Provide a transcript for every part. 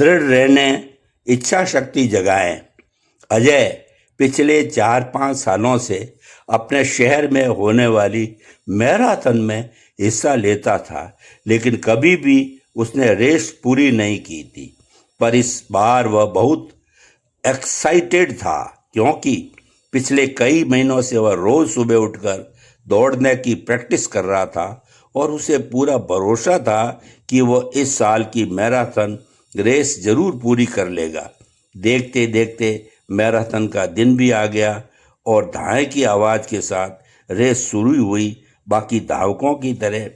दृढ़ रहने, इच्छा शक्ति जगाएं। अजय पिछले 4-5 सालों से अपने शहर में होने वाली मैराथन में हिस्सा लेता था, लेकिन कभी भी उसने रेस पूरी नहीं की थी। पर इस बार वह बहुत एक्साइटेड था, क्योंकि पिछले कई महीनों से वह रोज सुबह उठकर दौड़ने की प्रैक्टिस कर रहा था और उसे पूरा भरोसा था कि वह इस साल की मैराथन रेस जरूर पूरी कर लेगा। देखते देखते मैराथन का दिन भी आ गया और धाए की आवाज के साथ रेस शुरू हुई। बाकी धावकों की तरह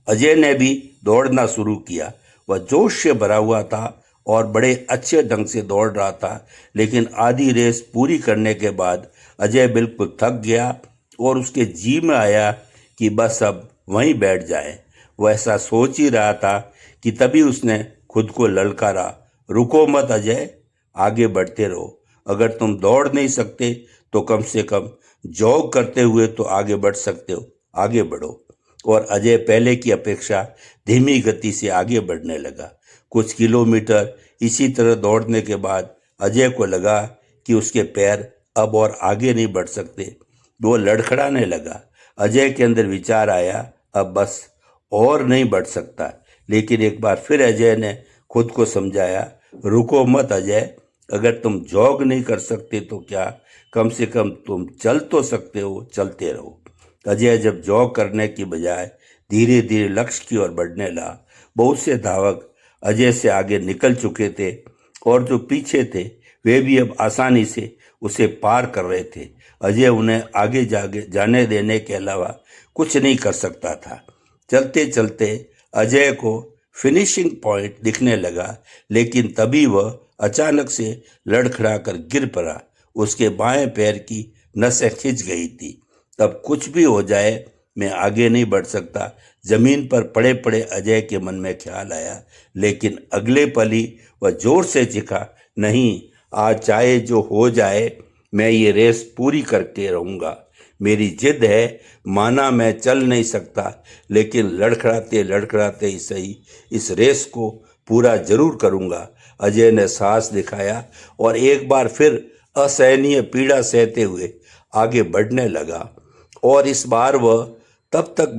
अजय ने भी दौड़ना शुरू किया। वह जोश से भरा हुआ था और बड़े अच्छे ढंग से दौड़ रहा था, लेकिन आधी रेस पूरी करने के बाद अजय बिल्कुल थक गया और उसके जी में आया कि बस अब वहीं बैठ जाए। वह ऐसा सोच ही रहा था कि तभी उसने खुद को ललकारा, रुको मत अजय, आगे बढ़ते रहो। अगर तुम दौड़ नहीं सकते तो कम से कम जॉग करते हुए तो आगे बढ़ सकते हो, आगे बढ़ो। और अजय पहले की अपेक्षा धीमी गति से आगे बढ़ने लगा। कुछ किलोमीटर इसी तरह दौड़ने के बाद अजय को लगा कि उसके पैर अब और आगे नहीं बढ़ सकते। वो लड़खड़ाने लगा। अजय के अंदर विचार आया, अब बस और नहीं बढ़ सकता। लेकिन एक बार फिर अजय ने खुद को समझाया, रुको मत अजय, अगर तुम जॉग नहीं कर सकते तो क्या, कम से कम तुम चल तो सकते हो, चलते रहो। अजय जब जॉग करने की बजाय धीरे धीरे लक्ष्य की ओर बढ़ने लगा। बहुत से धावक अजय से आगे निकल चुके थे और जो पीछे थे वे भी अब आसानी से उसे पार कर रहे थे। अजय उन्हें आगे जाने देने के अलावा कुछ नहीं कर सकता था। चलते चलते अजय को फिनिशिंग पॉइंट दिखने लगा, लेकिन तभी वह अचानक से लड़खड़ाकर गिर पड़ा। उसके बाएं पैर की नसें खिंच गई थी। तब कुछ भी हो जाए, मैं आगे नहीं बढ़ सकता, जमीन पर पड़े पड़े अजय के मन में ख्याल आया। लेकिन अगले पल ही वह जोर से चीखा, नहीं, आज चाहे जो हो जाए मैं ये रेस पूरी करके रहूंगा। मेरी जिद है, माना मैं चल नहीं सकता, लेकिन लड़खड़ाते लड़खड़ाते ही सही इस रेस को पूरा जरूर करूंगा। अजय ने साहस दिखाया और एक बार फिर असहनीय पीड़ा सहते हुए आगे बढ़ने लगा। और इस बार वह तब तक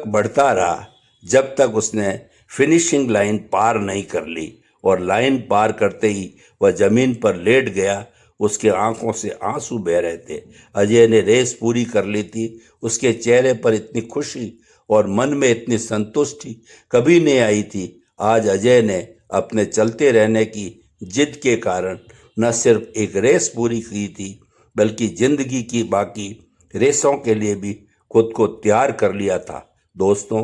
बढ़ता रहा जब तक उसने फिनिशिंग लाइन पार नहीं कर ली। और लाइन पार करते ही वह जमीन पर लेट गया। उसके आंखों से आंसू बह रहे थे। अजय ने रेस पूरी कर ली थी। उसके चेहरे पर इतनी खुशी और मन में इतनी संतुष्टि कभी नहीं आई थी। आज अजय ने अपने चलते रहने की जिद के कारण न सिर्फ एक रेस पूरी की थी, बल्कि जिंदगी की बाकी रेसों के लिए भी खुद को तैयार कर लिया था। दोस्तों,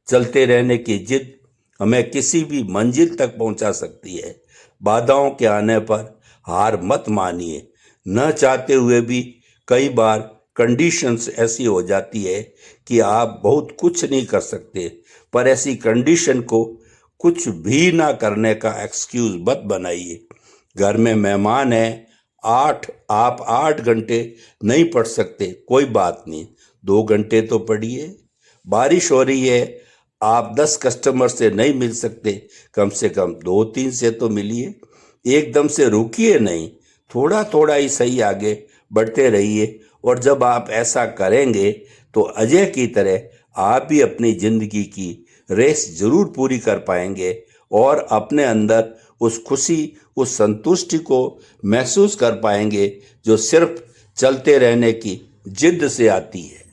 चलते रहने की जिद हमें किसी भी मंजिल तक पहुंचा सकती है। बाधाओं के आने पर हार मत मानिए। न चाहते हुए भी कई बार कंडीशंस ऐसी हो जाती है कि आप बहुत कुछ नहीं कर सकते, पर ऐसी कंडीशन को कुछ भी ना करने का एक्सक्यूज मत बनाइए। घर में मेहमान है, आप 8 घंटे नहीं पढ़ सकते, कोई बात नहीं, 2 घंटे तो पढ़िए। बारिश हो रही है, आप 10 कस्टमर से नहीं मिल सकते, कम से कम 2-3 से तो मिलिए। एकदम से रुकिए नहीं, थोड़ा थोड़ा ही सही आगे बढ़ते रहिए। और जब आप ऐसा करेंगे तो अजय की तरह आप भी अपनी जिंदगी की रेस जरूर पूरी कर पाएंगे और अपने अंदर उस खुशी, उस संतुष्टि को महसूस कर पाएंगे जो सिर्फ चलते रहने की जिद से आती है।